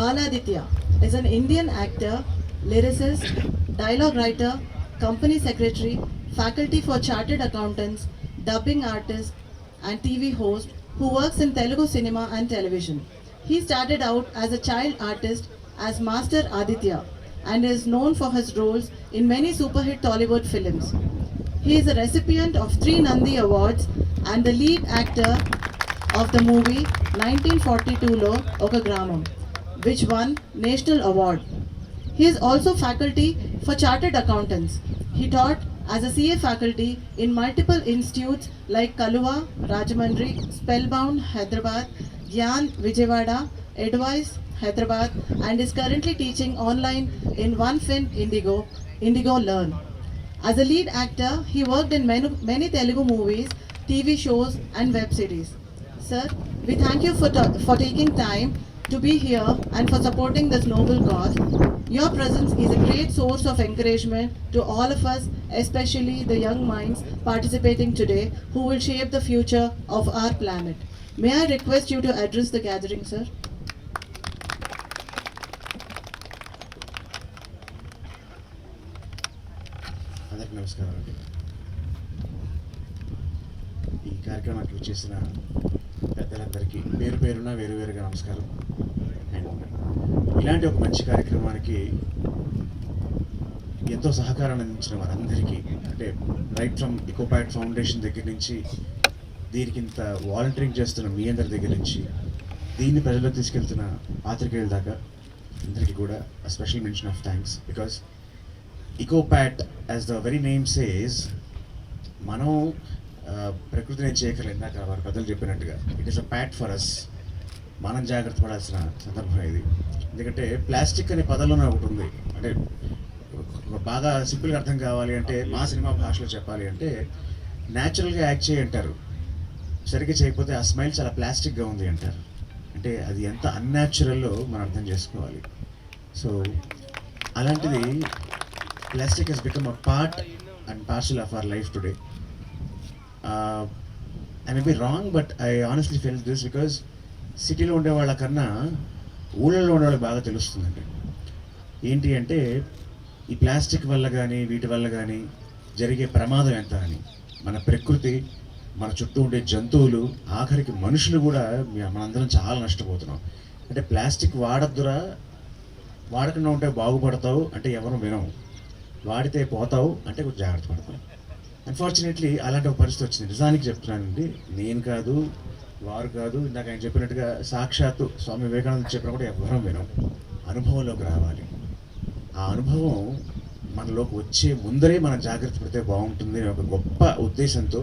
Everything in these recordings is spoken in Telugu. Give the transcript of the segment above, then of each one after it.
Baladitya is an Indian actor, lyricist, dialogue writer, company secretary, faculty for chartered accountants, dubbing artist, and TV host who works in Telugu cinema and television. He started out as a child artist as Master Aditya and is known for his roles in many superhit Tollywood films. He is a recipient of 3 Nandi Awards and the lead actor of the movie 1942 Lo Oka Gramam, which won National Award. He is also faculty for chartered accountants. He taught as a CA faculty in multiple institutes like Kaluva, Rajahmundry, Spellbound, Hyderabad, Gyan, Vijayawada, Advice, Hyderabad, and is currently teaching online in OneFin Indigo Learn. As a lead actor, he worked in many Telugu movies, TV shows, and web series. Sir, we thank you for taking time to be here and for supporting this noble cause. Your presence is a great source of encouragement to all of us, especially the young minds participating today who will shape the future of our planet. May I request you to address the gathering, sir? అందరికీ నమస్కారం అండి. ఈ కార్యక్రమానికి వచ్చేసిన పెద్దలందరికీ పేరు పేరున వేరువేరుగా నమస్కారం. అండ్ ఇలాంటి ఒక మంచి కార్యక్రమానికి ఎంతో సహకారం అందించిన వారందరికీ, అంటే రైట్ ఫ్రమ్ ఇకోపాట్ ఫౌండేషన్ దగ్గర నుంచి దీనికి ఇంత వాలంటీరింగ్ చేస్తున్న మీ అందరి దగ్గర నుంచి దీన్ని ప్రజలకు తీసుకెళ్తున్న పాత్రికేయుల దాకా అందరికీ కూడా special mention of thanks. Because EcoPat, as the very name says, మనం ప్రకృతిని చేయగలం. ఇందాక వారి పెద్దలు చెప్పినట్టుగా it is a pat for us. మనం జాగ్రత్త పడాల్సిన సందర్భం ఇది. ఎందుకంటే ప్లాస్టిక్ అనే పదంలోనే ఒకటి ఉంది. అంటే బాగా సింపుల్గా అర్థం కావాలి అంటే, మా సినిమా భాషలో చెప్పాలి అంటే, న్యాచురల్గా యాక్ట్ చేయి అంటారు, సరిగ్గా చేయకపోతే ఆ స్మైల్ చాలా ప్లాస్టిక్గా ఉంది అంటారు. అంటే అది ఎంత అన్యాచురల్లో మనం అర్థం చేసుకోవాలి. సో అలాంటిది plastic has become a part and parcel of our life today. I may be wrong, but I honestly feel this because సిటీలో ఉండే వాళ్ళకన్నా ఊళ్ళలో ఉండే వాళ్ళకి బాగా తెలుస్తుందండి. ఏంటి అంటే ఈ ప్లాస్టిక్ వల్ల కానీ వీటి వల్ల కానీ జరిగే ప్రమాదం ఎంత అని. మన ప్రకృతి, మన చుట్టూ ఉండే జంతువులు, ఆఖరికి మనుషులు కూడా మనందరం చాలా నష్టపోతున్నాం. అంటే ప్లాస్టిక్ వాడద్దురా, వాడకుండా ఉంటే బాగుపడతావు అంటే ఎవరు వినవు, వాడితే పోతావు అంటే కొంచెం జాగ్రత్త పడతావు. అన్ఫార్చునేట్లీ అలాంటి ఒక పరిస్థితి వచ్చింది. నిజానికి చెప్తున్నానండి, నేను కాదు, వారు కాదు, ఇందాక ఆయన చెప్పినట్టుగా సాక్షాత్తు స్వామి వివేకానంద చెప్పిన కూడా ఎవరం వినం. అనుభవంలోకి రావాలి. ఆ అనుభవం మనలోకి వచ్చే ముందరే మనం జాగ్రత్త పడితే బాగుంటుంది అనే ఒక గొప్ప ఉద్దేశంతో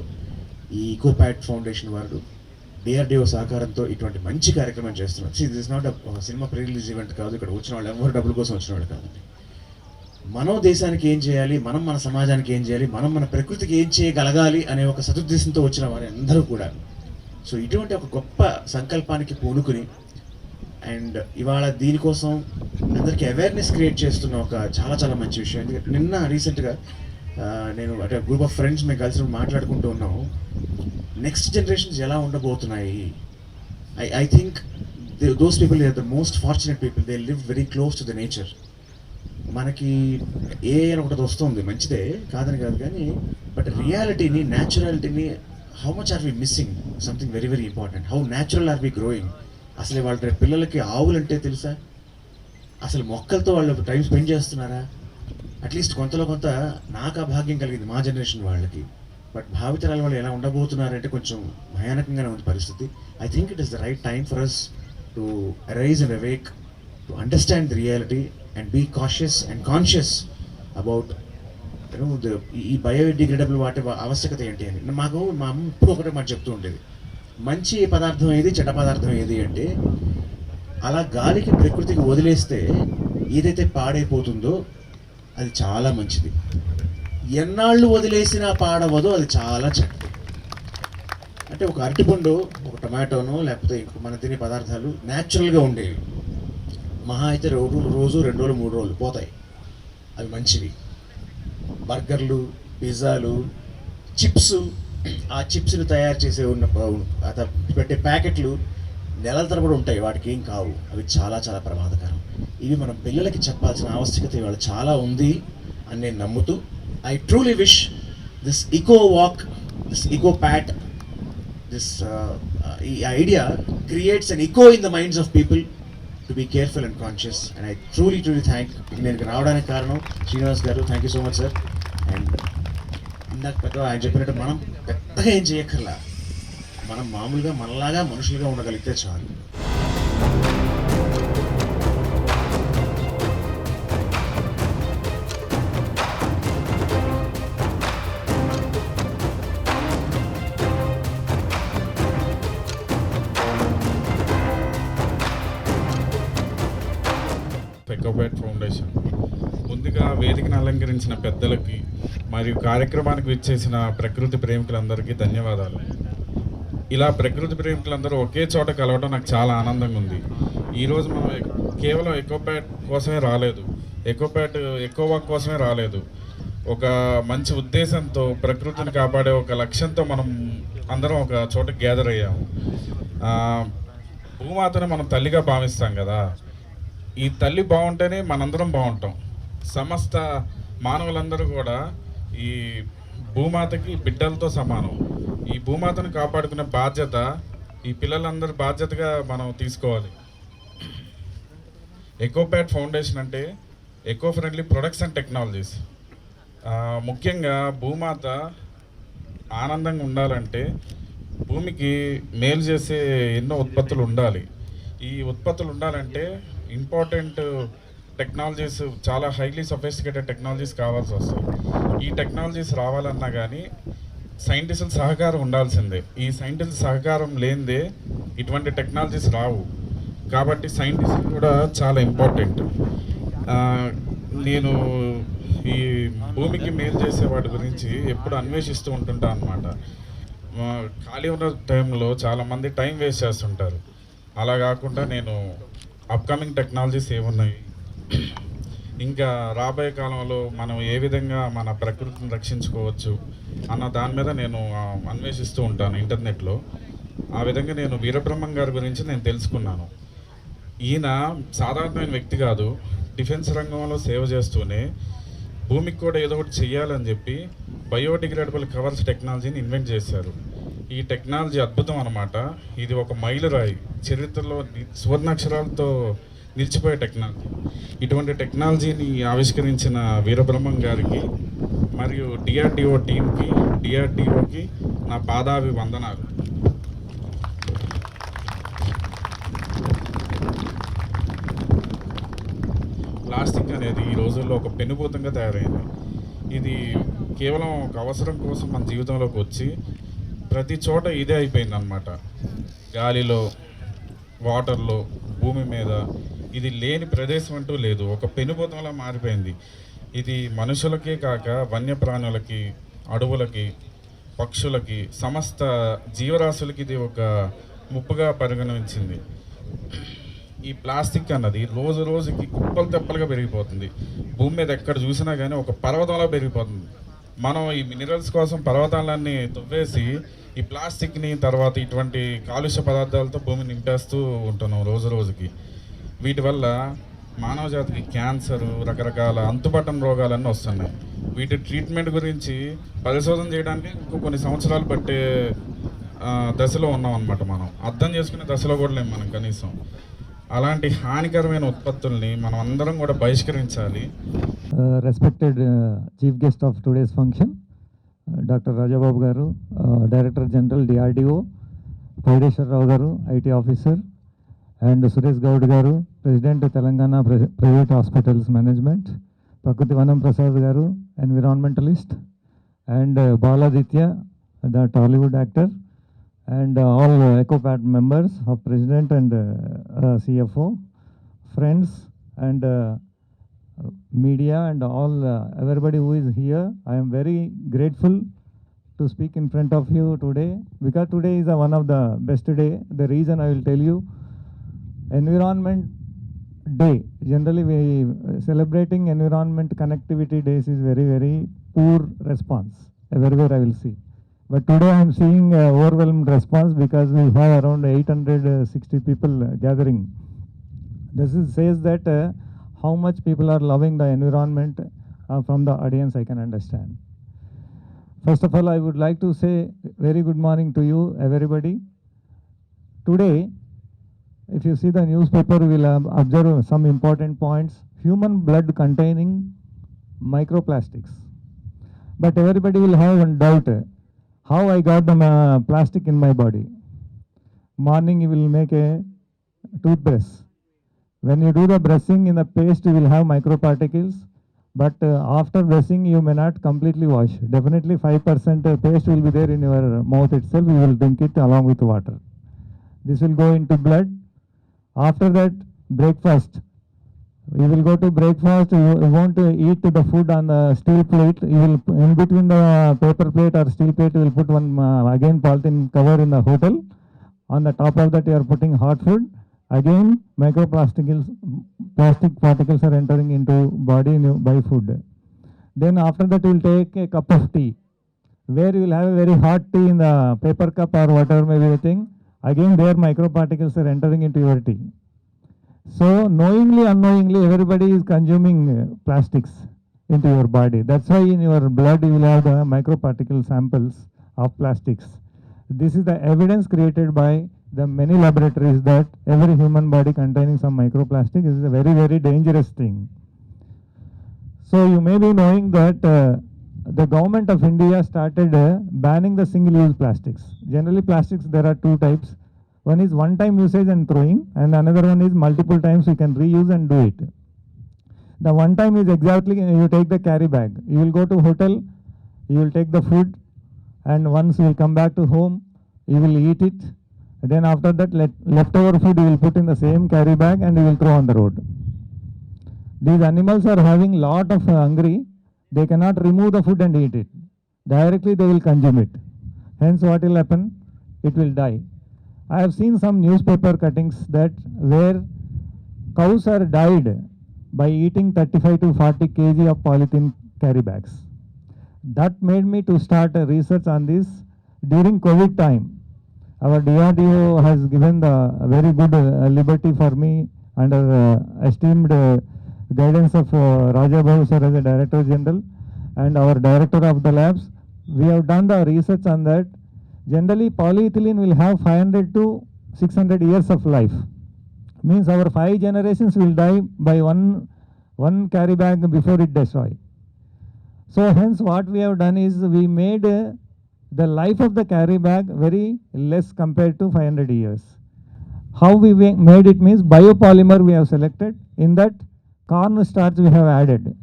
ఈ ఇకోపాట్ ఫౌండేషన్ వారు డిఆర్డిఓ సహకారంతో ఇటువంటి మంచి కార్యక్రమం చేస్తున్నారు. దిస్ ఇస్ నాట్ ఒక సినిమా ప్రీ రిలీజ్ ఈవెంట్ కాదు. ఇక్కడ వచ్చిన వాళ్ళు ఎవరు డబ్బుల కోసం వచ్చిన వాళ్ళు కాదండి. మనం దేశానికి ఏం చేయాలి, మనం మన సమాజానికి ఏం చేయాలి, మనం మన ప్రకృతికి ఏం చేయగలగాలి అనే ఒక సదుద్దేశంతో వచ్చిన వారు అందరూ కూడా. సో ఇటువంటి ఒక గొప్ప సంకల్పానికి పూనుకుని అండ్ ఇవాళ దీనికోసం అందరికీ అవేర్నెస్ క్రియేట్ చేస్తున్న ఒక చాలా చాలా మంచి విషయం. ఎందుకంటే నిన్న రీసెంట్గా నేను అంటే గ్రూప్ ఆఫ్ ఫ్రెండ్స్ మేము కలిసి మాట్లాడుకుంటూ ఉన్నాము, నెక్స్ట్ జనరేషన్స్ ఎలా ఉండబోతున్నాయి. I think those people are the most fortunate people. They live very close to the nature. మనకి ఏ ఒకటి వస్తుంది, మంచిదే కాదని కాదు, కానీ బట్ రియాలిటీని, న్యాచురాలిటీని, how much are we missing something very very important. How natural are we growing. అసలు వాళ్ళ రేపు పిల్లలకి ఆవులంటే తెలుసా? అసలు మొక్కలతో వాళ్ళు టైం స్పెండ్ చేస్తున్నారా? అట్లీస్ట్ కొంతలో కొంత నాకు ఆ భాగ్యం కలిగింది మా జనరేషన్ వాళ్ళకి. బట్ భావితరాల వాళ్ళు ఎలా ఉండబోతున్నారంటే కొంచెం భయానకంగానే ఉంది పరిస్థితి. I think it is the right time for us to arise and awake, to understand the reality and be cautious and conscious about ఈ బయోడిగ్రేడబుల్ వాటి ఆవశ్యకత ఏంటి అని. మా అమ్మ ఇప్పుడు ఒకటే మాట చెప్తూ ఉండేది, మంచి పదార్థం ఏది, చెడ్డ పదార్థం ఏది అంటే, అలా గాలికి ప్రకృతికి వదిలేస్తే ఏదైతే పాడైపోతుందో అది చాలా మంచిది, ఎన్నాళ్ళు వదిలేసినా పాడవదో అది చాలా చెడ్డది. అంటే ఒక అరటిపండు, ఒక టొమాటోను, లేకపోతే మన తినే పదార్థాలు న్యాచురల్గా ఉండేవి, మహా అయితే రోజు 2 రోజులు 3 రోజులు పోతాయి, అవి మంచివి. బర్గర్లు, పిజ్జాలు, చిప్స్, ఆ చిప్స్ని తయారు చేసే పెట్టే ప్యాకెట్లు నెలల తరబడి ఉంటాయి, వాటికి ఏం కావు. అవి చాలా చాలా ప్రమాదకరం. ఇవి మనం పిల్లలకి చెప్పాల్సిన ఆవశ్యకత ఇవాళ చాలా ఉంది అని నేను నమ్ముతూ, I truly wish this eco walk, this eco pat, this ఈ idea creates an echo in the minds of people to be careful and conscious. And I truly thank, నేను ఇక్కడ రావడానికి కారణం Srinivas garu. Thank you so much sir. And ఇందాక పెద్ద ఆయన చెప్పినట్టు మనం పెద్దగా ఏం చేయక్కర్లా, మనం మామూలుగా మనలాగా మనుషులుగా ఉండగలిగితే చాలు. ఎకోబ్యాట్ ఫౌండేషన్ ముందుగా వేదికను అలంకరించిన పెద్దలకి మరియు కార్యక్రమానికి విచ్చేసిన ప్రకృతి ప్రేమికులందరికీ ధన్యవాదాలు. ఇలా ప్రకృతి ప్రేమికులందరూ ఒకే చోట కలవడం నాకు చాలా ఆనందంగా ఉంది. ఈరోజు మనం కేవలం ఎకోబ్యాట్ కోసమే రాలేదు, ఎకో వాక్ కోసమే రాలేదు. ఒక మంచి ఉద్దేశంతో, ప్రకృతిని కాపాడే ఒక లక్ష్యంతో మనం అందరం ఒక చోట గ్యాదర్ అయ్యాము. భూమాతను మనం తల్లిగా భావిస్తాం కదా, ఈ తల్లి బాగుంటేనే మనందరం బాగుంటాం. సమస్త మానవులందరూ కూడా ఈ భూమాతకి బిడ్డలతో సమానం. ఈ భూమాతను కాపాడుకునే బాధ్యత ఈ పిల్లలందరూ బాధ్యతగా మనం తీసుకోవాలి. ఎకోప్యాట్ ఫౌండేషన్ అంటే eco friendly products and technologies. ముఖ్యంగా భూమాత ఆనందంగా ఉండాలంటే భూమికి మేలు చేసే ఎన్నో ఉత్పత్తులు ఉండాలి. ఈ ఉత్పత్తులు ఉండాలంటే ఇంపార్టెంట్ టెక్నాలజీస్, చాలా హైలీ సొఫిస్టికేటెడ్ టెక్నాలజీస్ కావాల్సి వస్తాయి. ఈ టెక్నాలజీస్ రావాలన్నా కానీ సైంటిస్టుల సహకారం ఉండాల్సిందే. ఈ సైంటిస్టుల సహకారం లేనిదే ఇటువంటి టెక్నాలజీస్ రావు. కాబట్టి సైంటిస్ట్ కూడా చాలా ఇంపార్టెంట్. నేను ఈ భూమికి మేలు చేసే వాటి గురించి ఎప్పుడు అన్వేషిస్తూ ఉంటుంటాను అన్నమాట. ఖాళీ ఉన్న టైంలో చాలామంది టైం వేస్ట్ చేస్తుంటారు. అలా కాకుండా నేను అప్కమింగ్ టెక్నాలజీస్ ఏమున్నాయి, ఇంకా రాబోయే కాలంలో మనం ఏ విధంగా మన ప్రకృతిని రక్షించుకోవచ్చు అన్న దాని మీద నేను అన్వేషిస్తూ ఉంటాను ఇంటర్నెట్లో. ఆ విధంగా నేను వీరబ్రహ్మం గారి గురించి నేను తెలుసుకున్నాను. ఈయన సాధారణమైన వ్యక్తి కాదు, డిఫెన్స్ రంగంలో సేవ చేస్తూనే భూమికి కూడా ఏదో ఒకటి చెయ్యాలని చెప్పి బయోడిగ్రేడబుల్ కవర్స్ టెక్నాలజీని ఇన్వెంట్ చేశారు. ఈ టెక్నాలజీ అద్భుతం అన్నమాట. ఇది ఒక మైలురాయి, చరిత్రలో సువర్ణాక్షరాలతో నిలిచిపోయే టెక్నాలజీ. ఇటువంటి టెక్నాలజీని ఆవిష్కరించిన వీరబ్రహ్మం గారికి మరియు డిఆర్డిఓ టీంకి, డిఆర్డిఓకి నా పాదాభివందనాలు. ప్లాస్టిక్ అనేది ఈ రోజుల్లో ఒక పెనుభూతంగా తయారైంది. ఇది కేవలం ఒక అవసరం కోసం మన జీవితంలోకి వచ్చి ప్రతి చోట ఇదే అయిపోయింది అన్నమాట. గాలిలో, వాటర్లో, భూమి మీద ఇది లేని ప్రదేశం అంటూ లేదు. ఒక పెనుభూతంలా మారిపోయింది. ఇది మనుషులకే కాక వన్యప్రాణులకి, అడవులకి, పక్షులకి, సమస్త జీవరాశులకి ఇది ఒక ముప్పుగా పరిగణించింది. ఈ ప్లాస్టిక్ అన్నది రోజు రోజుకి కుప్పలు తెప్పలుగా పెరిగిపోతుంది. భూమి మీద ఎక్కడ చూసినా కానీ ఒక పర్వతంలా పెరిగిపోతుంది. మనం ఈ మినరల్స్ కోసం పర్వతాలన్నీ తవ్వేసి ఈ ప్లాస్టిక్ని, తర్వాత ఇటువంటి కాలుష్య పదార్థాలతో భూమిని నింపేస్తూ ఉంటున్నాం రోజు రోజుకి. వీటి వల్ల మానవ జాతికి క్యాన్సరు, రకరకాల అంతుపట్టని రోగాలన్నీ వస్తున్నాయి. వీటి ట్రీట్మెంట్ గురించి పరిశోధన చేయడానికి ఇంకో కొన్ని సంవత్సరాలు పట్టే దశలో ఉన్నాం అన్నమాట. మనం అర్థం చేసుకునే దశలో కూడా లేము మనం కనీసం. అలాంటి హానికరమైన ఉత్పత్తుల్ని మనం అందరం కూడా బహిష్కరించాలి. Respected chief guest of today's function doctor Rajababu garu, director general DRDO, Paideswararao garu, IT officer, and Suresh Goud garu, president Telangana private hospitals management, Prakruthi Vanam Prasad garu, environmentalist, and Baladitya, the Tollywood actor, and all EcoPat members of President and CFO, friends and media and all everybody who is here. I am very grateful to speak in front of you today, because today is one of the best day. The reason I will tell you, Environment Day. Generally we celebrating environment connectivity days is very poor response everywhere I will see. But today I am seeing overwhelmed response because we have around 860 people gathering. This says that how much people are loving the environment from the audience I can understand. First of all, I would like to say very good morning to you, everybody. Today, if you see the newspaper, we will observe some important points. Human blood containing microplastics. But everybody will have one doubt. How I got the plastic in my body? Morning you will make a toothbrush. When you do the brushing in the paste, you will have microparticles. But after brushing, you may not completely wash. Definitely 5% paste will be there in your mouth itself. You will drink it along with water. This will go into blood. After that, breakfast. You will go to breakfast. You want to eat the food on the steel plate. You will, in between the paper plate or steel plate, you will put one again polythene cover in the hotel. On the top of that, you are putting hot food. Again, plastic particles are entering into body by food. Then after that, you will take a cup of tea, where you will have a very hot tea in the paper cup or whatever may be the thing. Again, there microparticles are entering into your tea. So, knowingly, unknowingly, everybody is consuming plastics into your body. That's why in your blood you will have the microparticle samples of plastics. This is the evidence created by the many laboratories that every human body containing some microplastic is a very, very dangerous thing. So you may be knowing that the government of India started banning the single-use plastics. Generally plastics, there are two types. One is one-time usage and throwing, and another one is multiple times you can reuse and do it. The one time is exactly, you take the carry bag. You will go to hotel, you will take the food, and once you will come back to home, you will eat it. Then after that, leftover food you will put in the same carry bag and you will throw on the road. These animals are having lot of hungry. They cannot remove the food and eat it. Directly they will consume it. Hence what will happen? It will die. I have seen some newspaper cuttings that where cows are died by eating 35 to 40 kg of polythene carry bags. That made me to start a research on this during COVID time. Our DRDO has given the very good liberty for me under esteemed guidance of Raja Babu sir as a Director General and our Director of the labs. We have done the research on that. Generally, polyethylene will have 500 to 600 years of life. Means our 5 generations will die by one carry bag before it destroys. So hence what we have done is we made the life of the carry bag very less compared to 500 years. How we made it means biopolymer we have selected. In that corn starch we have added.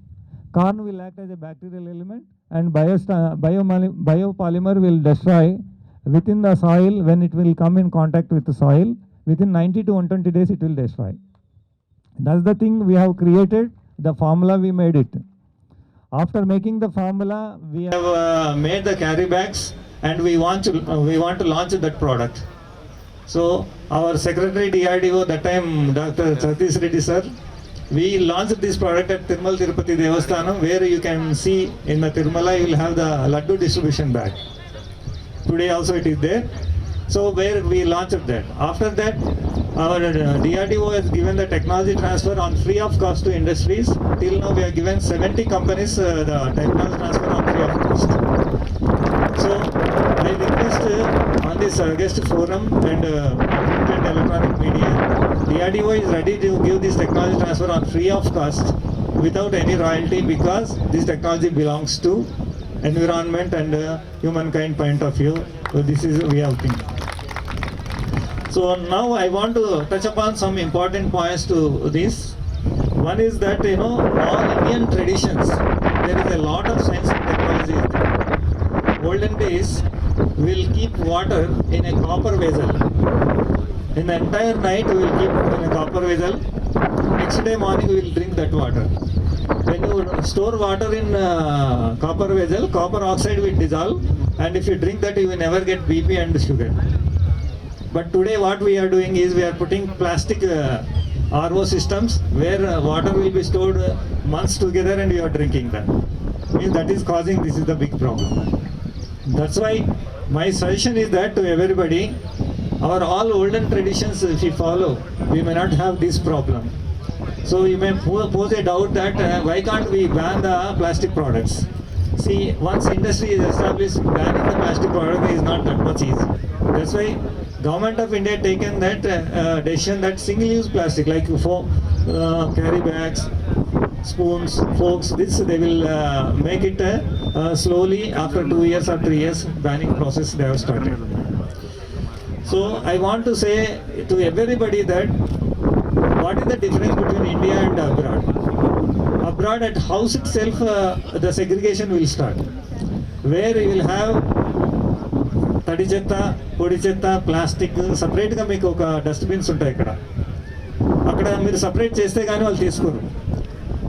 Corn will act as a bacterial element and biopolymer will destroy within the soil. When it will come in contact with the soil, within 90 to 120 days it will destroy. That's the thing we have created, the formula we made it. After making the formula, we have made the carry bags and we want to launch that product. So our Secretary DRDO that time, Dr. Satish Reddy sir, we launched this product at Tirumala Tirupati Devasthanam, where you can see in the Tirumala you will have the Laddu distribution bag. Today also it is there. So where we launched that. After that, our DRDO has given the technology transfer on free of cost to industries. Till now we have given 70 companies the technology transfer on free of cost. So I request on this guest forum and print and electronic media, DRDO is ready to give this technology transfer on free of cost without any royalty, because this technology belongs to environment and humankind point of view. So this is we have think. So now I want to touch upon some important points to this. One is that all Indian traditions, there is a lot of science and technology in there. Olden days, we'll keep water in a copper vessel. In the entire night, we will keep in a copper vessel. Next day morning, we will drink that water. When you store water in copper vessel, copper oxide will dissolve, and if you drink that, you will never get BP and sugar. But today what we are doing is we are putting plastic RO systems where water will be stored months together and you are drinking that. Means that is causing, this is the big problem. That's why My suggestion is that to everybody, our all olden traditions, if we follow, we may not have this problem. So you may pose a doubt that why can't we ban the plastic products? See, once industry is established, banning the plastic product is not that much easy. That's why Government of India taken that decision that single-use plastic like carry bags, spoons, forks, this they will make it slowly after 2 years or 3 years banning process they have started. So I want to say to everybody that what is the difference between India and abroad? Abroad at house itself the segregation will start, where you will have తడి చెత్త, పొడి చెత్త, ప్లాస్టిక్ సపరేట్గా మీకు ఒక డస్ట్బిన్స్ ఉంటాయి ఇక్కడ. అక్కడ మీరు సపరేట్ చేస్తే కానీ వాళ్ళు తీసుకోరు.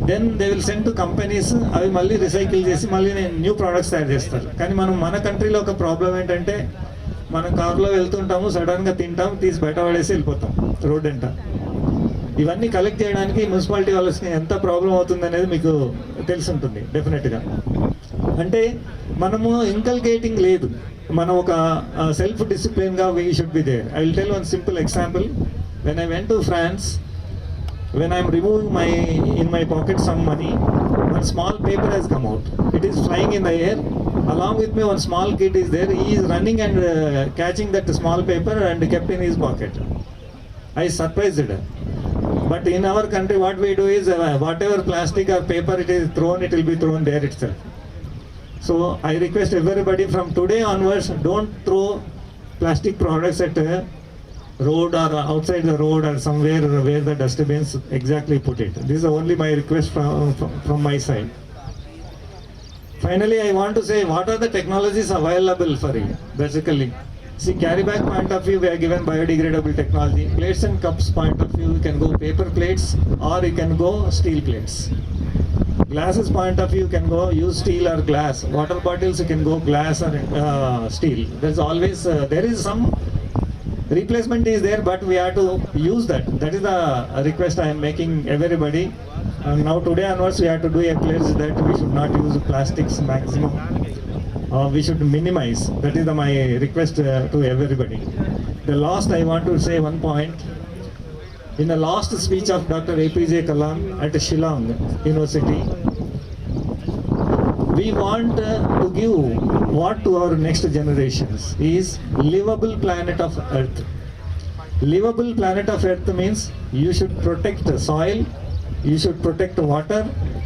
Then they will send to companies, అవి మళ్ళీ రీసైకిల్ చేసి మళ్ళీ న్యూ ప్రోడక్ట్స్ తయారు చేస్తారు. కానీ మన కంట్రీలో ఒక ప్రాబ్లం ఏంటంటే మనం కార్లో వెళ్తుంటాము, సడన్గా తింటాం, తీసి బయట పడేసి వెళ్ళిపోతాం రోడ్ వెంట. ఇవన్నీ కలెక్ట్ చేయడానికి మున్సిపాలిటీ వాళ్ళకి ఎంత ప్రాబ్లం అవుతుంది అనేది మీకు తెలిసి ఉంటుంది డెఫినెట్గా. అంటే మనము ఇంకల్కేటింగ్ లేదు, మనం ఒక సెల్ఫ్ డిసిప్లిన్గా we should be there. I will tell one simple example. When I went to France, when I am removing in my pocket some money, one small paper has come out. It is flying in the air. Along with me, one small kid is there. He is running and catching that small paper and kept in his pocket. I surprised. But in our country, what we do is whatever plastic or paper it is thrown, it will be thrown there itself. So I request everybody from today onwards, don't throw plastic products at road or outside the road or somewhere where the dustbins exactly put it. This is only my request from my side. Finally, I want to say what are the technologies available for you basically. See, carry bag point of view, we are given biodegradable technology. Plates and cups point of view, you can go paper plates or you can go steel plates. Glasses point of view, you can go use steel or glass. Water bottles, you can go glass or steel. There's always there is some replacement is there, but we have to use that. That is the request I am making everybody. And now today onwards we have to do a pledge that we should not use plastics maximum. We should minimize. That is my request to everybody. The last I want to say one point. In the last speech of Dr. APJ Kalam at Shillong University, we want to give what to our next generations is livable planet of Earth. Livable planet of Earth means you should protect soil, you should protect water,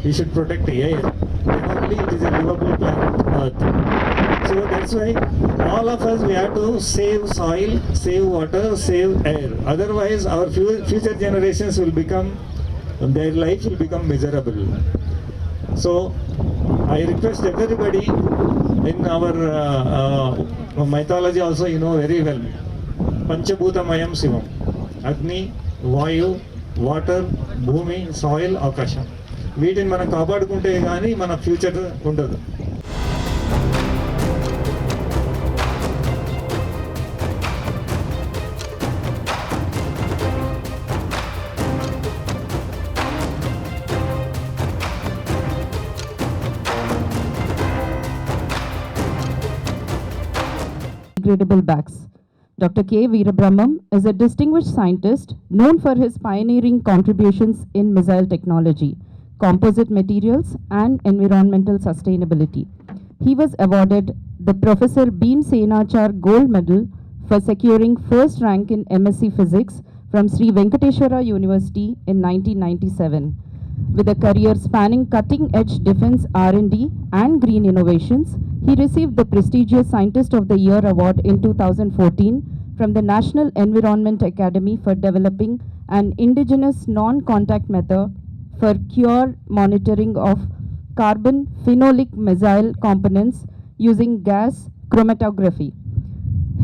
you should protect air. Then only it is a livable planet Earth. So that's why all of us we have to save soil, save water, save air. Otherwise our future generations will become, their life will become miserable. So I request everybody, in our mythology also you know very well, Panchabhutamayam Shivam, Agni, Vayu, Water, Bhumi, Soil, Akasha. వీటిని మనం కాపాడుకుంటే కానీ మన ఫ్యూచర్ ఉండదు. Biodegradable bags. Dr. K. Veerabrahmam is a distinguished scientist known for his pioneering contributions in missile technology, composite materials, and environmental sustainability. He was awarded the Professor Bhim Senachar Gold Medal for securing first rank in MSc Physics from Sri Venkateshwara University in 1997. With a career spanning cutting-edge defense R&D and green innovations, he received the prestigious Scientist of the Year award in 2014 from the National Environment Academy for developing an indigenous non-contact method for cure monitoring of carbon phenolic missile components using gas chromatography.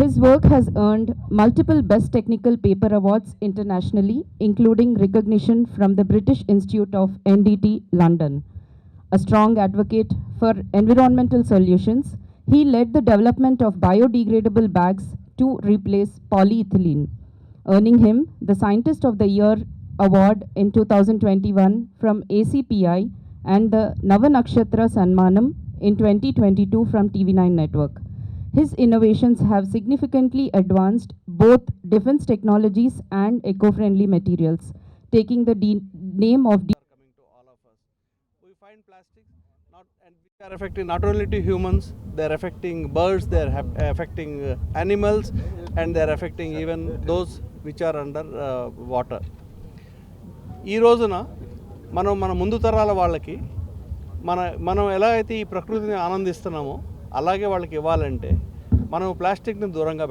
His work has earned multiple Best Technical Paper Awards internationally, including recognition from the British Institute of NDT, London. A strong advocate for environmental solutions, he led the development of biodegradable bags to replace polyethylene, earning him the Scientist of the Year award in 2021 from ACPI and the Navanakshatra Sanmanam in 2022 from TV9 Network. His innovations have significantly advanced both defense technologies and eco-friendly materials, taking the name of coming to all of us. We find plastics not and which are affecting not only to humans, they are affecting birds, they are affecting animals, and they are affecting even those which are under water. ఈ రోజున మన ముందు తరాల వాళ్ళకి మనం ఎలా అయితే ఈ ప్రకృతిని ఆనందిస్తున్నామో అలాగే వాళ్ళకి ఇవ్వాలంటే మనం ప్లాస్టిక్ని దూరంగా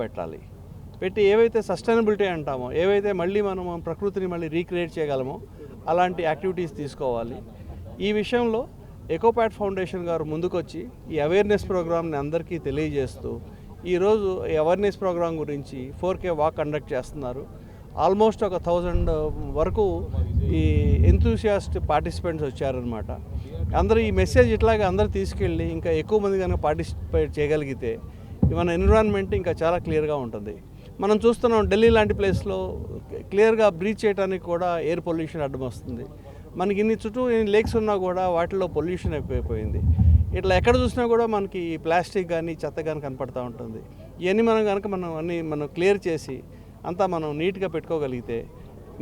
పెట్టి ఏవైతే సస్టైనబిలిటీ అంటామో, ఏవైతే మళ్ళీ మనం ప్రకృతిని మళ్ళీ రీక్రియేట్ చేయగలమో అలాంటి యాక్టివిటీస్ తీసుకోవాలి. ఈ విషయంలో ఎకోప్యాడ్ ఫౌండేషన్ గారు ముందుకొచ్చి ఈ అవేర్నెస్ ప్రోగ్రామ్ని అందరికీ తెలియజేస్తూ ఈరోజు ఈ అవేర్నెస్ ప్రోగ్రామ్ గురించి 4K వాక్ కండక్ట్ చేస్తున్నారు. ఆల్మోస్ట్ ఒక 1000 వరకు ఈ ఎంతూసియాస్ట్ పార్టిసిపెంట్స్ వచ్చారనమాట. అందరూ ఈ మెసేజ్ ఇట్లాగే అందరూ తీసుకెళ్ళి ఇంకా ఎక్కువ మంది కనుక పార్టిసిపేట్ చేయగలిగితే మన ఎన్విరాన్మెంట్ ఇంకా చాలా క్లియర్గా ఉంటుంది. మనం చూస్తున్నాం ఢిల్లీ లాంటి ప్లేస్లో క్లియర్గా బ్రీచ్ చేయడానికి కూడా ఎయిర్ పొల్యూషన్ అడ్డం వస్తుంది. మనకి ఇన్ని చుట్టూ ఎన్ని లేక్స్ ఉన్నా కూడా వాటిలో పొల్యూషన్ ఎక్కువైపోయింది. ఇట్లా ఎక్కడ చూసినా కూడా మనకి ప్లాస్టిక్ కానీ చెత్త కానీ కనపడుతూ ఉంటుంది. ఇవన్నీ మనం క్లియర్ చేసి అంతా మనం నీట్గా పెట్టుకోగలిగితే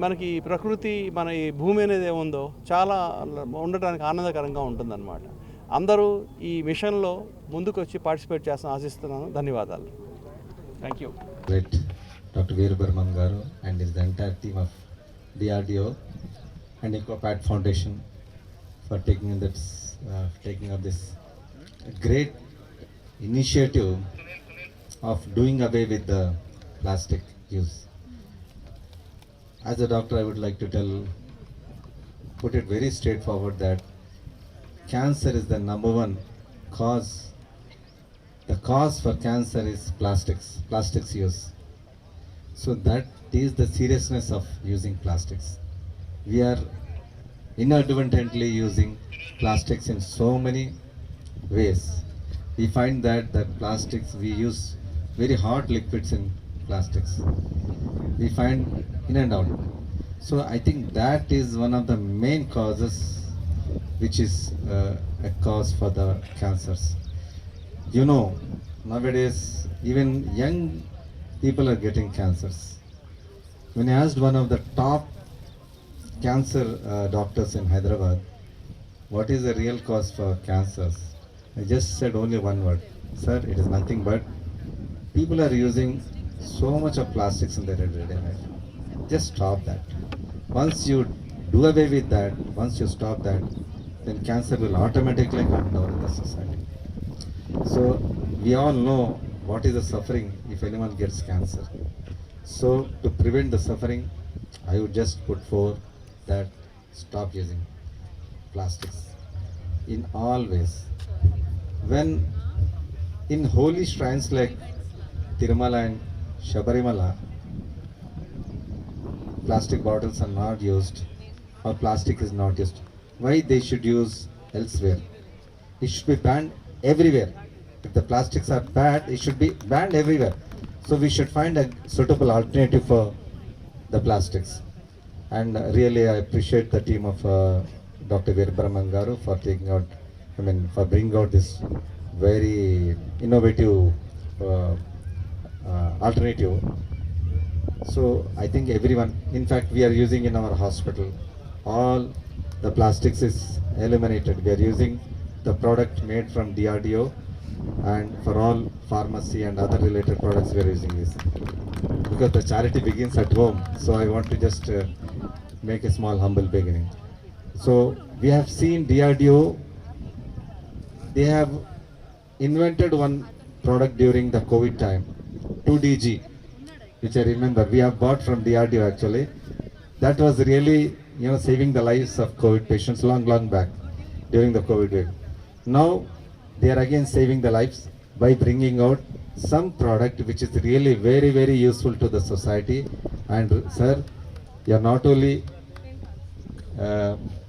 మనకి ఈ ప్రకృతి మన ఈ భూమి అనేది ఏముందో చాలా ఉండటానికి ఆనందకరంగా ఉంటుందన్నమాట. అందరూ ఈ మిషన్లో ముందుకు వచ్చి పార్టిసిపేట్ చేస్తాను ఆశిస్తున్నాను. ధన్యవాదాలు. Thank you. Great, Dr. Veerabharman Garu and his entire team of DRDO and EcoPad Foundation for taking up this great initiative of doing away with the plastic use. As a doctor, I would like to put it very straightforward that cancer is the number one cause. The cause for cancer is plastics use. So that is the seriousness of using plastics. We are inadvertently using plastics in so many ways. We find that the plastics, we use very hard liquids in plastics. We find in and out. So I think that is one of the main causes which is a cause for the cancers. You know, nowadays even young people are getting cancers. When I asked one of the top cancer doctors in Hyderabad, what is the real cause for cancers? I just said only one word, sir, it is nothing but people are using so much of plastics in their everyday life. Just stop that. Once you do away with that, once you stop that, then cancer will automatically come down in the society. So we all know what is the suffering if anyone gets cancer. So to prevent the suffering, I would just put forth that stop using plastics in all ways. When in holy shrines like Tirumala and Shabarimala, plastic bottles are not used or plastic is not used. Why they should use elsewhere? It should be banned everywhere. If the plastics are bad, it should be banned everywhere. So we should find a suitable alternative for the plastics. And really I appreciate the team of Dr. Veerabharman Garu for for bringing out this very innovative alternative. So I think everyone, in fact we are using in our hospital, all the plastics is eliminated. We are using the product made from DRDO, and for all pharmacy and other related products we are using this. Because the charity begins at home, so I want to just make a small humble beginning. So we have seen DRDO, they have invented one product during the COVID time, 2DG, which I remember we have bought from DRDO actually. That was really, saving the lives of COVID patients long back during the COVID wave. Now they are again saving the lives by bringing out some product which is really very, very useful to the society. And sir, you are not only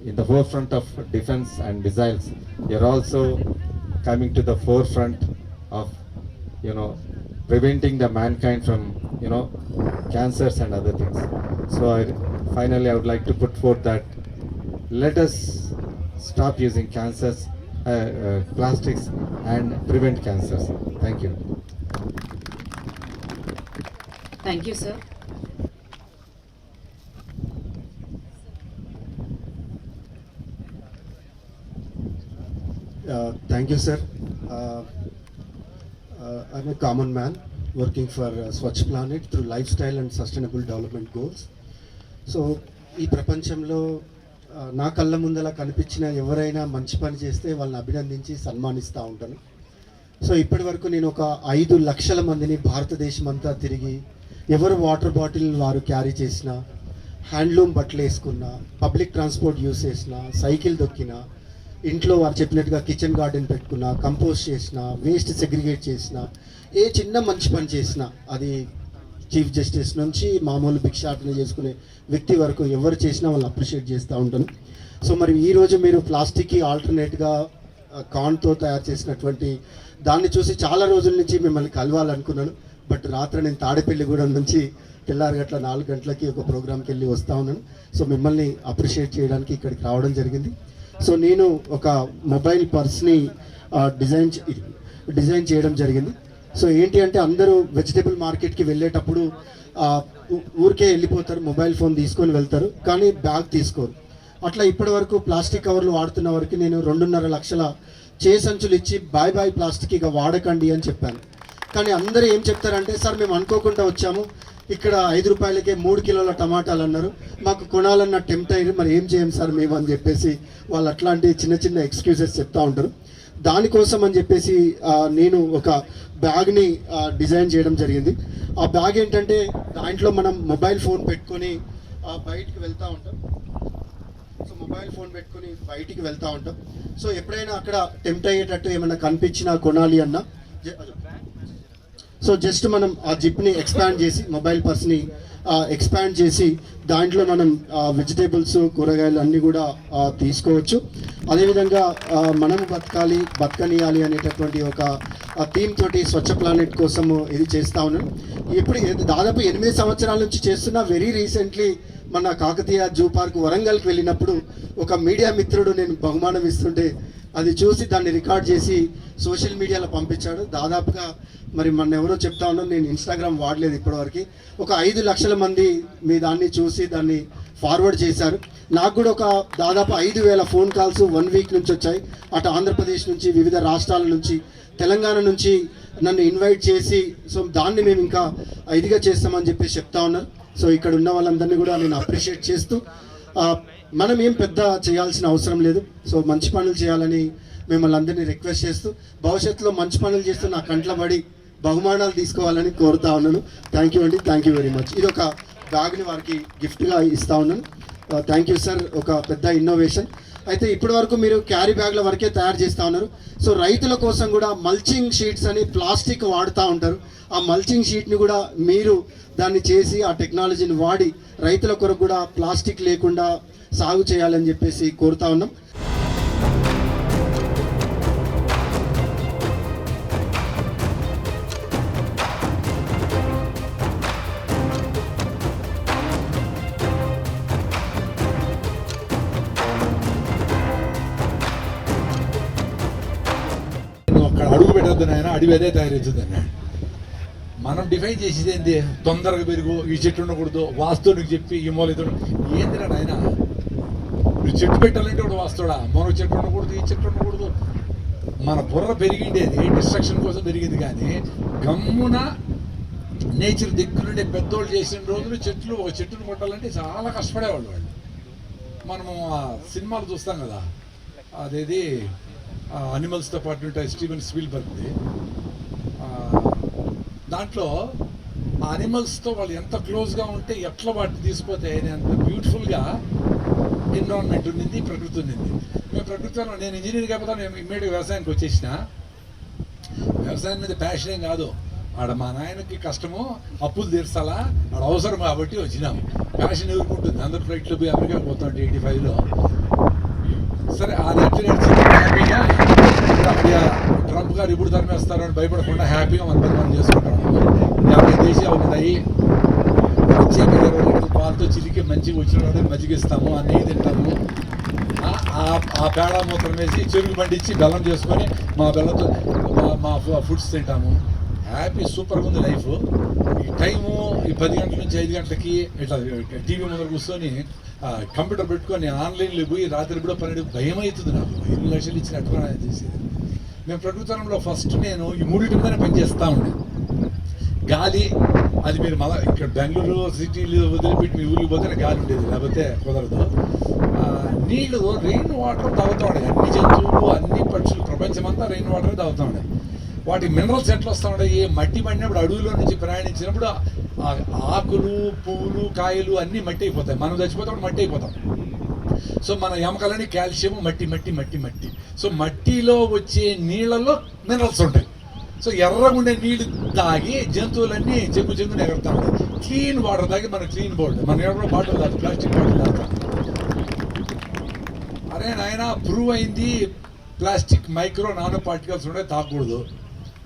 in the forefront of defense and missiles, you are also coming to the forefront of preventing the mankind from cancers and other things. So finally I would like to put forth that let us stop using plastics and prevent cancers. Thank you. Thank you, sir. Thank you, sir. I'm a common man working for Swachh Planet through lifestyle and sustainable development goals. So, ఈ ప్రపంచంలో నా కళ్ళ ముందల కనిపించిన ఎవరైనా మంచి పని చేస్తే వాళ్ళని అభినందించి సన్మానిస్తూ ఉంటాను. సో ఇప్పటి వరకు నేను ఒక 5 లక్షల మందిని భారతదేశం అంతా తిరిగి ఎవరు వాటర్ బాటిల్ వారు క్యారీ చేసినా, హ్యాండ్లూమ్ బట్టలు వేసుకున్నా, పబ్లిక్ ట్రాన్స్పోర్ట్ యూస్ చేసినా, సైకిల్ దొక్కినా, ఇంట్లో వారు చెప్పినట్టుగా కిచెన్ గార్డెన్ పెట్టుకున్నా, కంపోస్ట్ చేసినా, వేస్ట్ సెగ్రిగేట్ చేసినా, ఏ చిన్న మంచి పని చేసినా, అది చీఫ్ జస్టిస్ నుంచి మామూలు భిక్షాటన చేసుకునే వ్యక్తి వరకు ఎవరు చేసినా వాళ్ళని అప్రిషియేట్ చేస్తూ ఉంటాను. సో మరి ఈరోజు మీరు ప్లాస్టిక్కి ఆల్టర్నేట్గా కార్న్తో తయారు చేసినటువంటి దాన్ని చూసి చాలా రోజుల నుంచి మిమ్మల్ని కలవాలనుకున్నాను. బట్ రాత్రి నేను తాడేపల్లిగూడెం నుంచి తెల్లారగట్ల 4 గంటలకి ఒక ప్రోగ్రామ్కి వెళ్ళి వస్తూ ఉన్నాను. సో మిమ్మల్ని అప్రిషియేట్ చేయడానికి ఇక్కడికి రావడం జరిగింది. సో నేను ఒక మొబైల్ పర్స్ని డిజైన్ చేయడం జరిగింది. సో ఏంటి అంటే అందరూ వెజిటేబుల్ మార్కెట్కి వెళ్ళేటప్పుడు ఊరికే వెళ్ళిపోతారు, మొబైల్ ఫోన్ తీసుకొని వెళ్తారు, కానీ బ్యాగ్ తీసుకోరు. అట్లా ఇప్పటి వరకు ప్లాస్టిక్ కవర్లు వాడుతున్న వరకు నేను 2.5 లక్షల సంచులు ఇచ్చి బాయ్ బాయ్ ప్లాస్టిక్ ఇక వాడకండి అని చెప్పాను. కానీ అందరూ ఏం చెప్తారంటే, సార్ మేము అనుకోకుండా వచ్చాము, ఇక్కడ 5 రూపాయలకే 3 కిలోల టమాటాలు అన్నారు, మాకు కొనాలన్న టెంప్ట్ అయ్యి మరి ఏం చేయం సార్ మేము అని చెప్పేసి వాళ్ళు అట్లాంటి చిన్న చిన్న ఎక్స్క్యూజెస్ చెప్తూ ఉంటారు. దానికోసం అని చెప్పేసి నేను ఒక బ్యాగ్ని డిజైన్ చేయడం జరిగింది. ఆ బ్యాగ్ ఏంటంటే దాంట్లో మనం మొబైల్ ఫోన్ పెట్టుకొని బయటికి వెళ్తూ ఉంటాం. సో మొబైల్ ఫోన్ పెట్టుకొని బయటికి వెళ్తూ ఉంటాం. సో ఎప్పుడైనా అక్కడ టెంప్ట్ అయ్యేటట్టు ఏమైనా కనిపించినా కొనాలి అన్నా, సో జస్ట్ మనం ఆ జిప్ని ఎక్స్పాండ్ చేసి మొబైల్ పర్స్ని ఎక్స్పాండ్ చేసి దాంట్లో మనం వెజిటేబుల్స్, కూరగాయలు అన్నీ కూడా తీసుకోవచ్చు. అదేవిధంగా మనం బతకనియాలి అనేటటువంటి ఒక థీమ్ తోటి స్వచ్ఛ ప్లానెట్ కోసము ఇది చేస్తూ ఉన్నాను. దాదాపు 8 సంవత్సరాల నుంచి చేస్తున్నా. వెరీ రీసెంట్లీ మన కాకతీయ జూ పార్క్ వరంగల్కి వెళ్ళినప్పుడు ఒక మీడియా మిత్రుడు నేను బహుమానం ఇస్తుంటే అది చూసి దాన్ని రికార్డ్ చేసి సోషల్ మీడియాలో పంపించాడు. దాదాపుగా మరి మన ఎవరో చెప్తా ఉన్నాను, నేను ఇన్స్టాగ్రామ్ వాడలేదు ఇప్పటివరకు, ఒక 5 లక్షల మంది మీ దాన్ని చూసి దాన్ని ఫార్వర్డ్ చేశారు. నాకు కూడా ఒక దాదాపు 5,000 ఫోన్ కాల్స్ 1 వీక్ నుంచి వచ్చాయి. అటు ఆంధ్రప్రదేశ్ నుంచి, వివిధ రాష్ట్రాల నుంచి, తెలంగాణ నుంచి నన్ను ఇన్వైట్ చేసి, సో దాన్ని మేము ఇంకా ఇదిగా చేస్తామని చెప్పేసి చెప్తా ఉన్నారు. సో ఇక్కడ ఉన్న వాళ్ళందరినీ కూడా నేను అప్రిషియేట్ చేస్తూ, మనం ఏం పెద్ద చేయాల్సిన అవసరం లేదు. సో మంచి పనులు చేయాలని మిమ్మల్ని అందరినీ రిక్వెస్ట్ చేస్తూ, భవిష్యత్తులో మంచి పనులు చేస్తూ నా కంట్లో పడి బహుమానాలు తీసుకోవాలని కోరుతా ఉన్నాను. థ్యాంక్ యూ అండి, థ్యాంక్ యూ వెరీ మచ్. ఇది ఒక బ్యాగ్ని వారికి గిఫ్ట్గా ఇస్తా ఉన్నాను. Thank you sir. ఒక పెద్ద ఇన్నోవేషన్. అయితే ఇప్పటి వరకు మీరు క్యారీ బ్యాగ్ల వరకే తయారు చేస్తూ ఉన్నారు. సో రైతుల కోసం కూడా మల్చింగ్ షీట్స్ అని ప్లాస్టిక్ వాడుతూ ఉంటారు. ఆ మల్చింగ్ షీట్ని కూడా మీరు దాన్ని చేసి ఆ టెక్నాలజీని వాడి రైతుల కొరకు కూడా ప్లాస్టిక్ లేకుండా సాగు చేయాలని చెప్పేసి కోరుతా ఉన్నాం. అడుగు పెట్టద్దు నాయన, అడివి అదే తయారవుతుంది అన్నాడు. మనం డిఫైన్ చేసేది ఏంటి? తొందరగా పెరుగు, ఈ చెట్టు ఉండకూడదు, వాస్తువునికి చెప్పి ఈ మూల ఇతడు ఏందిరా నాయన, నువ్వు చెట్టు పెట్టాలంటే వాడు వాస్తుడా, మరో చెట్టు ఉండకూడదు, ఈ చెట్టు ఉండకూడదు. మన బుర్ర పెరిగిండేది డిస్ట్రక్షన్ కోసం పెరిగింది. కానీ గమ్మున నేచర్ దగ్గరుండే పెద్దోళ్ళు చేసిన రోజులు ఒక చెట్టును కొట్టాలంటే చాలా కష్టపడేవాళ్ళు వాళ్ళు. మనము ఆ సినిమాలు చూస్తాం కదా, అదేది అనిమల్స్తో పాటు ఉంటాయి, స్టీవెన్ స్పీల్బర్గ్ది. దాంట్లో ఆ అనిమల్స్తో వాళ్ళు ఎంత క్లోజ్గా ఉంటే ఎట్లా వాటిని తీసుకుపోతే అంత బ్యూటిఫుల్గా ఎన్విరాన్మెంట్ ఉండింది, ప్రకృతి ఉండింది. మేము ప్రకృతిలో, నేను ఇంజనీర్ కాకపోతే నేను ఇమ్మీడియట్గా వ్యవసాయానికి వచ్చేసిన. వ్యవసాయం మీద ప్యాషన్ ఏం కాదు, ఆడ మా నాయనకి కష్టము, అప్పులు తీర్చాలా, ఆడ అవసరం కాబట్టి వచ్చినాము. ప్యాషన్ ఎదుర్కొంటుంది. అందరు ఫ్లైట్లో పోయి అమెరికా పోతుంటే 85లో. సరే అది హ్యాపీగా ట్రంప్ గారు ఇప్పుడు తరిమేస్తారు అని భయపడకుండా హ్యాపీగా మనం చేసుకుంటాము. 50 దేశాలు ఉన్నాయి, ప్రత్యేక 20 లీటర్ల పాలతో చిలికి మంచిగా వచ్చిన వాళ్ళకి మజ్జిగిస్తాము, ఆ నెయ్యి తింటాము, ఆ పేడ మూత్రం వేసి చెరుకు పండించి బెల్లం చేసుకొని మా బెల్లంతో మా ఫుడ్స్ తింటాము. హ్యాపీ సూపర్గా ఉంది లైఫ్. ఈ టైము ఈ 10 గంటల నుంచి 5 గంటలకి ఇట్లా టీవీ ముందర కూర్చొని కంప్యూటర్ పెట్టుకొని ఆన్లైన్లో పోయి రాత్రి కూడా 12 భయం అవుతుంది నాకు. 2 లక్షలు ఇచ్చినట్టు చేసేది. మేము ప్రభుత్వంలో ఫస్ట్ నేను ఈ 3 మీదనే పనిచేస్తూ ఉండే. గాలి అది మీరు మళ్ళీ ఇక్కడ బెంగళూరు సిటీలు వదిలిపెట్టి మీ ఊరికి పోతేనే గాలి ఉండేది, లేకపోతే కుదరదు. నీళ్లు రెయిన్ వాటర్ తాగుతూ ఉండే. అన్ని జంతువులు అన్ని పక్షులు ప్రపంచమంతా రెయిన్ వాటర్ తాగుతూ ఉండే. వాటి మినరల్స్ ఎట్లా వస్తూ ఉంటాయి, ఏ మట్టి పడినప్పుడు అడవుల్లో నుంచి ప్రయాణించినప్పుడు ఆకులు పువ్వులు కాయలు అన్నీ మట్టి అయిపోతాయి. మనం చచ్చిపోతాం మట్టి అయిపోతాం. సో మన ఎముకలని కాల్షియం మట్టి మట్టి మట్టి మట్టి. సో మట్టిలో వచ్చే నీళ్ళలో మినరల్స్ ఉంటాయి. సో ఎర్రగా ఉండే నీళ్ళు తాగి జంతువులన్నీ చెంగుని ఎగరుతా ఉంటాయి. క్లీన్ వాటర్ తాగి మన క్లీన్ బోర్డు మన ఎవరో బాటిల్ తాగుతాం, ప్లాస్టిక్ బాటిల్ తాగుతాం. అరే నాయన ప్రూవ్ అయింది ప్లాస్టిక్ మైక్రో నానో పార్టికల్స్ ఉండే తాగకూడదు.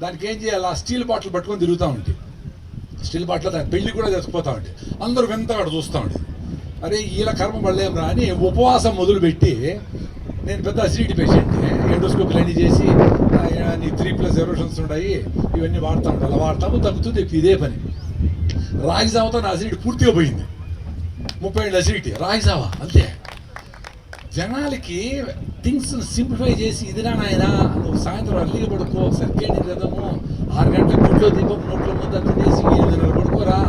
దానికి ఏం చేయాలి, ఆ స్టీల్ బాటిల్ పట్టుకొని తిరుగుతూ ఉంటాయి. స్టీల్ బాటిల్ పెళ్లి కూడా తెచ్చిపోతూ ఉంటాయి. అందరూ వింతగా చూస్తూ ఉంటాయి. అరే వీళ్ళ కర్మ పడలేం రా అని ఉపవాసం మొదలుపెట్టి, నేను పెద్ద అసిడిటీ పేషెంట్, ఎండోస్కోపీలు అన్నీ చేసి 3+ ఎరోషన్స్ ఉన్నాయి ఇవన్నీ వాడుతూ ఉంటాయి. అలా వాడతాము తగ్గుతుంది. ఇదే పని. రాగి జావతో నా అసిడిటీ పూర్తిగా పోయింది. 30 ఏళ్ళ అసిడిటీ రాగి జావా అంతే. జనాలకి థింగ్స్ సింప్లిఫై చేసి ఇదిగా నాయన నువ్వు సాయంత్రం అర్లీగా పడుకో, సర్కేట్ రథము 6 గంటల గుడ్లో దీపం నోట్లో ముందు తినేసి 8:30 పడుకోరా,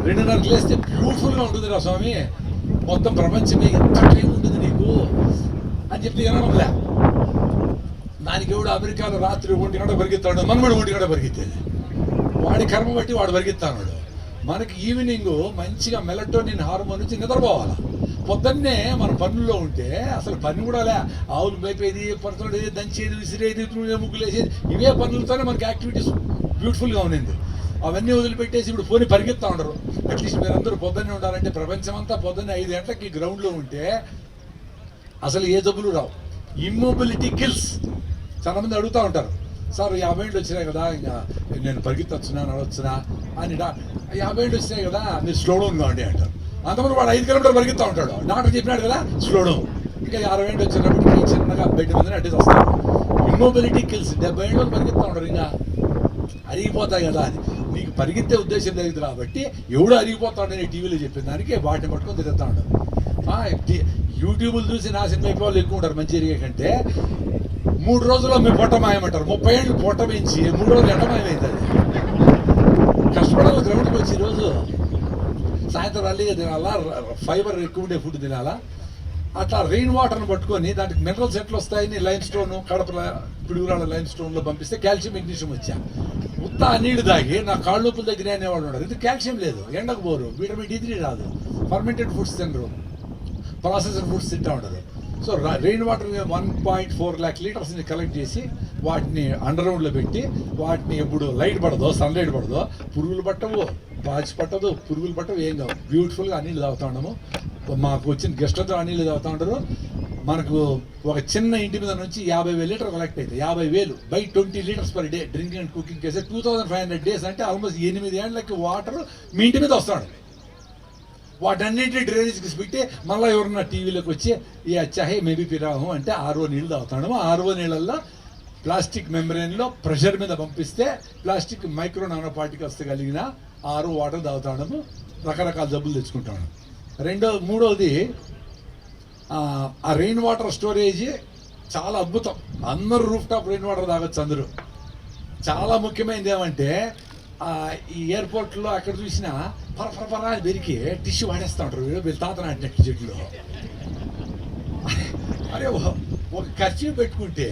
2:30 లేస్తే బ్యూటిఫుల్గా ఉంటుంది రా స్వామి, మొత్తం ప్రపంచమే ఎంత టైం ఉంటుంది నీకు అని చెప్పి వినడంలే. దానికి ఎవడు అమెరికాలో రాత్రి 1 గంట పరిగెత్తాడు, మనం కూడా 1 గంట పరిగెత్తేది. వాడి కర్మ బట్టి వాడు పరిగెత్తాడు. మనకి ఈవినింగ్ మంచిగా మెలటోనిన్ హార్మోన్ నుంచి నిద్రపోవాలి. పొద్దున్నే మన పనుల్లో ఉంటే అసలు పని కూడా లే, ఆవులు మేపేది, పడుతున్నది, దంచేది, విసిరేది, ముగ్గులు వేసేది, ఇవే పనులతోనే మనకి యాక్టివిటీస్ బ్యూటిఫుల్గా ఉన్నింది. అవన్నీ వదిలిపెట్టేసి ఇప్పుడు పోనీ పరిగెత్తా ఉండరు. అట్లీస్ట్ మీరందరూ పొద్దున్నే ఉండాలంటే ప్రపంచమంతా పొద్దున్నే 5 గంటలకి గ్రౌండ్లో ఉంటే అసలు ఏ జబ్బులు రావు. Immobility kills. చాలామంది అడుగుతూ ఉంటారు, సార్ 50 ఏళ్ళు వచ్చినాయి కదా ఇంకా నేను పరిగెత్తొచ్చునా నడవచ్చునా అని. 50 ఏళ్ళు వచ్చినాయి కదా మీరు స్లో డౌన్గా ఉండి అంటారు. అంతమంది వాడు 5 కిలోమీటర్లు పరిగెత్తా ఉంటాడు. డాక్టర్ చెప్పినాడు కదా స్లో డౌన్. ఇంకా 60 ఏళ్ళు వచ్చినప్పటికీ చిన్నగా బెడ్ మీద అడ్డేసి వస్తారు. Immobility kills. 70 ఏళ్ళు పరిగెత్తా ఉంటారు. ఇంకా అరిగిపోతాయి కదా అని. నీకు పరిగెత్తే ఉద్దేశం లేదు కాబట్టి ఎవడు అరిగిపోతాడని టీవీలో చెప్పిన దానికి వాటిని పట్టుకొని తిరుగుతూ ఉంటారు. యూట్యూబ్లు చూసి నాశనం అయిపోయే వాళ్ళు ఎక్కువ ఉంటారు. మంచి ఎరిగే కంటే 3 రోజుల్లో మీ పొట్ట మాయమంటారు. 30 ఏళ్ళు పొట్ట పెంచి 3 రోజులు ఎండ మాయమవుతుంది. కష్టపడాలి గ్రౌండ్కి వచ్చి ఈరోజు సాయంత్రం అల్లిగా తినాలా, ఫైబర్ ఎక్కువ ఉండే ఫుడ్ తినాలా. అట్లా రెయిన్ వాటర్ని పట్టుకొని దానికి మినరల్స్ ఎట్లా వస్తాయని limestone Kadapa Piduguralla lime స్టోన్లో పంపిస్తే కాల్షియం మెగ్నీషియం వచ్చా. ఉత్తా నీళ్లు తాగి నా కాళ్ళు నొప్పులు దగ్గర అనేవాళ్ళు ఉన్నారు. ఇది కాల్షియం లేదు, ఎండకు పోరు, విటమిన్ D3 రాదు, ఫర్మెంటెడ్ ఫుడ్స్ తినరు, ప్రాసెస్డ్ ఫుడ్స్ తింటూ ఉండరు. సో రెయిన్ వాటర్ 1.4 lakh లీటర్స్ని కలెక్ట్ చేసి వాటిని అండర్ గ్రౌండ్లో పెట్టి వాటిని ఎప్పుడు లైట్ పడదో సన్లైట్ పడదో పురుగులు పట్టవు, పాచి పట్టదు, పురుగులు పట్టవు, ఏం కావు. బ్యూటిఫుల్గా నీళ్ళు తాగుతూ ఉన్నాము. మాకు వచ్చిన గెస్ట్లతో నీళ్ళు తాగుతూ ఉంటారు. మనకు ఒక చిన్న ఇంటి మీద నుంచి 50,000 లీటర్ కలెక్ట్ అవుతాయి. 50,000 by 20 liters per day drinking and cooking చేస్తే 2500 days అంటే ఆల్మోస్ట్ 8 ఏళ్ళకి వాటర్ మీ ఇంటి మీద వస్తాడు. వాటన్నింటినీ డ్రైనేజ్కి పెట్టి మళ్ళీ ఎవరన్నా టీవీలోకి వచ్చి ఈ అచ్చాహే మేబీ పిరాహం అంటే RO నీళ్ళు తాగుతాడు. RO నీళ్ళల్లో ప్లాస్టిక్ మెంబ్రెయిన్లో ప్రెషర్ మీద పంపిస్తే ప్లాస్టిక్ మైక్రో నానో పార్టికల్స్ కలిగిన RO వాటర్ తాగుతాడము. రకరకాల జబ్బులు తెచ్చుకుంటాడు. మూడవది ఆ రెయిన్ వాటర్ స్టోరేజ్ చాలా అద్భుతం. అందరూ రూఫ్ టాప్ రెయిన్ వాటర్ తాగొచ్చు అందరూ. చాలా ముఖ్యమైనది ఏమంటే ఈ ఎయిర్పోర్ట్లో అక్కడ చూసినా పరపరపరా అని పెరిగి టిష్యూ వాడేస్తూ ఉంటారు. వీళ్ళు తాత నాటినట్టు చెట్లు. అరే ఒక ఖర్చు పెట్టుకుంటే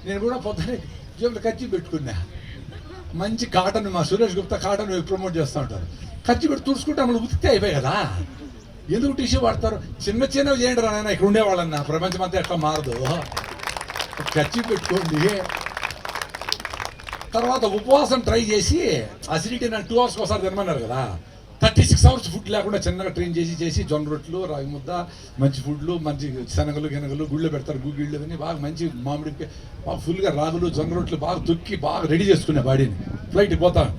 నేను కూడా పొద్దున్నే జేబులో ఖర్చు పెట్టుకున్నా. మంచి కాటన్, మా సురేష్ గుప్తా కాటన్ ప్రమోట్ చేస్తూ ఉంటారు. ఖర్చు పెట్టి తుడుచుకుంటే అమ్మలు ఉతికితే అయిపోయాయి కదా. ఎందుకు టిష్యూ వాడతారు? చిన్న చిన్నవి చేయండి రా నాయన, ఇక్కడ ఉండేవాళ్ళన్నా ప్రపంచం అంతా ఎట్లా మారదు. ఖర్చు పెట్టుకోండి. తర్వాత ఉపవాసం ట్రై చేసి అసిడిటీ నాకు 2 hours ఒకసారి తినమన్నారు కదా. 36 hours ఫుడ్ లేకుండా చిన్నగా ట్రైన్ చేసి జొన్న రొట్టెలు, రాగి ముద్ద, మంచి ఫుడ్లు, మంచి శనగలు గినగలు గుళ్ళో పెడతారు. గుగ్గిళ్ళు అవన్నీ బాగా మంచి మామిడి బాగా ఫుల్గా రాగులు జొన్న రొట్టెలు బాగా తొక్కి బాగా రెడీ చేసుకునే బాడీని. ఫ్లైట్కి పోతాను.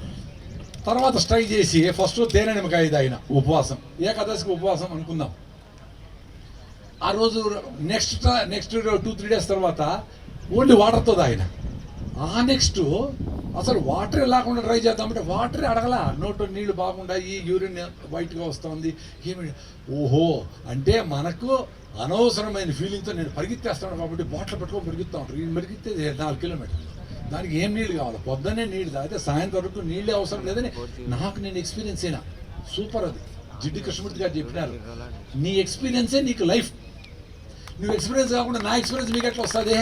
తర్వాత ట్రై చేసి ఫస్ట్ తేనె నిమ్మకాయ తాగిన ఉపవాసం. ఏకాదశికి ఉపవాసం అనుకుందాం. ఆ రోజు నెక్స్ట్ 2-3 days తర్వాత ఓన్లీ వాటర్తో తాగిన. నెక్స్ట్ అసలు వాటర్ లేకుండా ట్రై చేద్దామంటే వాటరే అడగలా, నోట్లో నీళ్లు బాగుండాయి, యూరిన్ వైట్గా వస్తుంది, ఏమి ఓహో అంటే మనకు అనవసరమైన ఫీలింగ్తో నేను పరిగెత్తేస్తాను కాబట్టి బాటిల్ పెట్టుకొని పరిగెత్తా ఉంటారు. ఈ పరిగెత్తే 4 కిలోమీటర్లు, దానికి ఏం నీళ్ళు కావాలి? పొద్దున్నే నీళ్ళు తాగితే సాయంత్రం వరకు నీళ్ళే అవసరం లేదని నాకు నేను ఎక్స్పీరియన్స్ అయినా. సూపర్ అది. జిడ్డు కృష్ణమూర్తి గారు చెప్పినారు, నీ ఎక్స్పీరియన్సే నీకు లైఫ్. నువ్వు ఎక్స్పీరియన్స్ కాకుండా నా ఎక్స్పీరియన్స్ మీకు ఎట్లా వస్తుంది?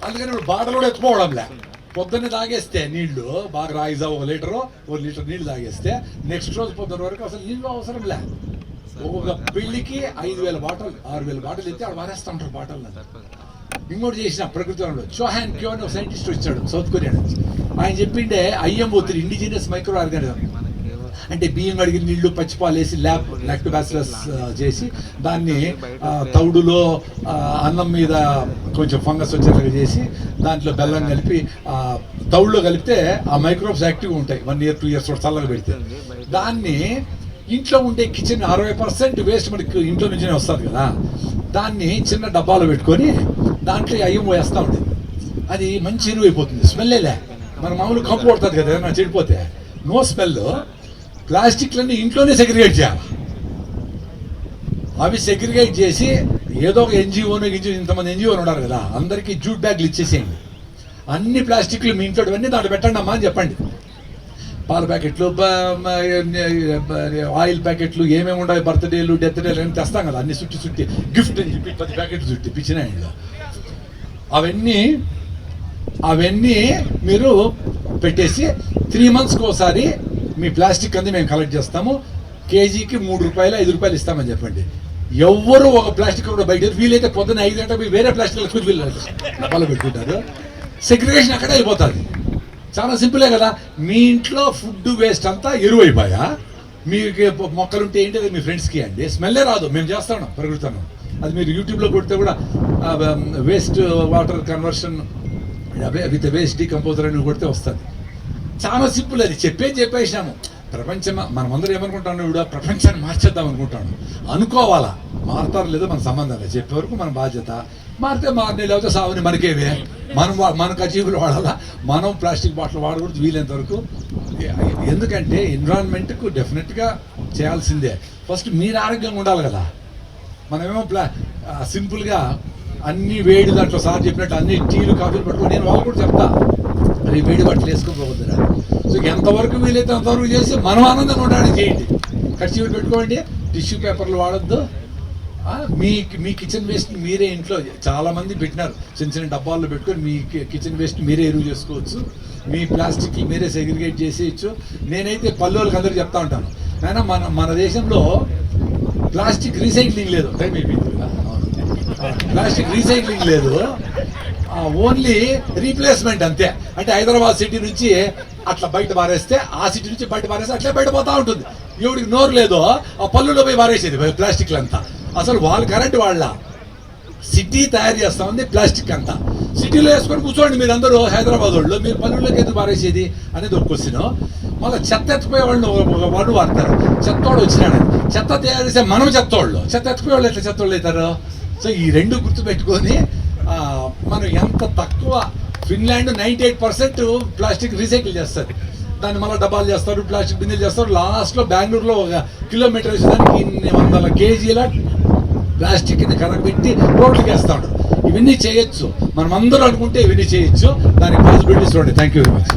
అందుకని ఇప్పుడు బాటలు కూడా ఎత్తుకోవడంలే. పొద్దున్నే తాగేస్తే నీళ్లు బాగా రాయిజా 1 లీటర్ నీళ్ళు తాగేస్తే నెక్స్ట్ రోజు పొద్దున్న వరకు అసలు నీళ్ళు అవసరం లే. ఒక్కొక్క పెళ్లికి 5,000 బాటలు 6,000 బాటలు ఎత్తి ఆడ వారేస్తూ ఉంటారు బాటలు. ఇంకోటి చేసిన ప్రకృతిలో చోహాన్ క్యో అని ఒక సైంటిస్ట్ వచ్చాడు సౌత్ కొరియా నుంచి. ఆయన చెప్పిండే IM3 ఇండిజినియస్ మైక్రో ఆర్గానిజం అంటే బియ్యం కడిగిన నీళ్లు పచ్చిపాలు వేసి లాక్టోబాసిలస్ చేసి దాన్ని తౌడులో అన్నం మీద కొంచెం ఫంగస్ వచ్చేలాగా చేసి దాంట్లో బెల్లం కలిపి తౌడులో కలిపితే ఆ మైక్రోబ్స్ యాక్టివ్గా ఉంటాయి 1 year 2 years చల్లగా పెడితే. దాన్ని ఇంట్లో ఉండే కిచెన్ 60% వేస్ట్ మనకి ఇంట్లో నుంచినే వస్తుంది కదా, దాన్ని చిన్న డబ్బాలో పెట్టుకొని దాంట్లో అయ్యం వేస్తూ ఉండేది. అది మంచి ఎరువు అయిపోతుంది, స్మెల్లేలే. మన మామూలు కంపు కొడుతుంది కదా ఏదైనా చెడిపోతే, నో స్మెల్. ప్లాస్టిక్లన్నీ ఇంట్లోనే సెగ్రిగేట్ చేయాలి. అవి సెగ్రిగేట్ చేసి ఏదో ఒక NGO ఇంతమంది NGO ఉన్నారు కదా, అందరికీ జూట్ బ్యాగ్లు ఇచ్చేసేయండి. అన్ని ప్లాస్టిక్లు మీ ఇంట్లో అన్నీ దాంట్లో పెట్టండి అమ్మా అని చెప్పండి. పాల ప్యాకెట్లు, ఆయిల్ ప్యాకెట్లు, ఏమేమి ఉండాలి, బర్త్డేలు, డెత్ డేలు అని తెస్తాం కదా, అన్ని చుట్టి గిఫ్ట్ అని చెప్పి 10 ప్యాకెట్లు చుట్టి పిచ్చినాయండి. అవన్నీ మీరు పెట్టేసి 3 monthsకి ఒకసారి మీ ప్లాస్టిక్ అంది మేము కలెక్ట్ చేస్తాము. కేజీకి 3 రూపాయలు 5 రూపాయలు ఇస్తామని చెప్పండి. ఎవ్వరు ఒక ప్లాస్టిక్ కూడా బయట వీలైతే పొద్దున్న 5 గంటలకు వేరే ప్లాస్టిక్ డబ్బాలో పెట్టుకుంటారు. సెగ్రిగేషన్ అక్కడే అయిపోతుంది. చాలా సింపులే కదా. మీ ఇంట్లో ఫుడ్ వేస్ట్ అంతా ఎరువు అయిపోయా, మీకు మొక్కలుంటే ఏంటి అది మీ ఫ్రెండ్స్కి అండి, స్మెల్లే రాదు. మేము చేస్తాను పెరుగుతాను. అది మీరు యూట్యూబ్లో కొడితే కూడా waste water conversion with waste decomposer అని కొడితే వస్తుంది. చాలా సింపుల్. అది చెప్పేసినాము. ప్రపంచం మనమందరం ఏమనుకుంటాను, ఇప్పుడు ప్రపంచాన్ని మార్చేద్దాం అనుకుంటాను. అనుకోవాలా, మారుతారు లేదో మన సంబంధం లేదు. చెప్పే వరకు మన బాధ్యత. మారితే మారని, లేకపోతే సాగుని మనకేమే. మనకు అచీవులు వాడాలా. మనం ప్లాస్టిక్ బాటిల్ వాడకూడదు వీలైనంత వరకు. ఎందుకంటే ఎన్విరాన్మెంట్కు డెఫినెట్గా చేయాల్సిందే. ఫస్ట్ మీరు ఆరోగ్యంగా ఉండాలి కదా. మనమేమో సింపుల్గా అన్ని వేడి దాంట్లో సార్ చెప్పినట్టు అన్ని టీలు కాఫీలు పట్టుకొని నేను వాళ్ళు కూడా చెప్తా, అది వేడి బట్టలు వేసుకోకపోతుందా. సో ఎంతవరకు వీలైతే అంతవరకు చేసి మనం ఆనందంగా ఉండడానికి చేయండి. కర్చీఫ్లు పెట్టుకోండి, టిష్యూ పేపర్లు వాడద్దు. మీ కిచెన్ వేస్ట్ మీరే ఇంట్లో చాలామంది పెట్టినారు, చిన్న డబ్బాల్లో పెట్టుకొని మీ కిచెన్ వేస్ట్ మీరే ఎరువు చేసుకోవచ్చు. మీ ప్లాస్టిక్లు మీరే సెగ్రిగేట్ చేసేయచ్చు. నేనైతే పల్లెలకు అందరికీ చెప్తా ఉంటాను, అయినా మన దేశంలో ప్లాస్టిక్ రీసైక్లింగ్ లేదు. టైం అయిపోయింది కదా. ప్లాస్టిక్ రీసైక్లింగ్ లేదు, ఓన్లీ రీప్లేస్మెంట్ అంతే. అంటే హైదరాబాద్ సిటీ నుంచి అట్లా బయట పారేస్తే, ఆ సిటీ నుంచి బయట పారేస్తే అట్లే బయట పోతా ఉంటుంది. ఎవడికి నోరు లేదో ఆ పళ్ళులో పోయి పారేసేది ప్లాస్టిక్లు అంతా. అసలు వాళ్ళు కరెంట్ వాళ్ళ సిటీ తయారు చేస్తా ఉంది ప్లాస్టిక్ అంతా. సిటీలో వేసుకొని కూర్చోండి మీరు అందరూ హైదరాబాద్ వాళ్ళు, మీరు పల్లెల్లోకి ఎందుకు పారేసేది అనేది ఒక క్వశ్చన్. మళ్ళీ చెత్త ఎత్తుకుపోయే వాళ్ళు వాళ్ళు వాడతారు. చెత్తోడు వచ్చినాడు, చెత్త తయారు చేసే మనం చెత్తోళ్ళు, చెత్త ఎత్తుకుపోయే వాళ్ళు ఎట్లా చెత్తోళ్ళు అవుతారు. సో ఈ రెండు గుర్తుపెట్టుకొని మనం ఎంత తక్కువ, ఫిన్లాండ్ 98% ప్లాస్టిక్ రీసైకిల్ చేస్తుంది. దాన్ని మళ్ళీ డబ్బాలు చేస్తారు, ప్లాస్టిక్ బిందెలు చేస్తారు. లాస్ట్లో బెంగళూరులో 1 కిలోమీటర్ వేసేదానికి ఇన్ని 100 kgల ప్లాస్టిక్ని కరగబెట్టి రోడ్లకి వేస్తూ ఉంటారు. ఇవన్నీ చేయొచ్చు, మనం అందరూ అనుకుంటే ఇవన్నీ చేయొచ్చు. దానికి పాసిబిలిటీస్ చూడండి. Thank you very much.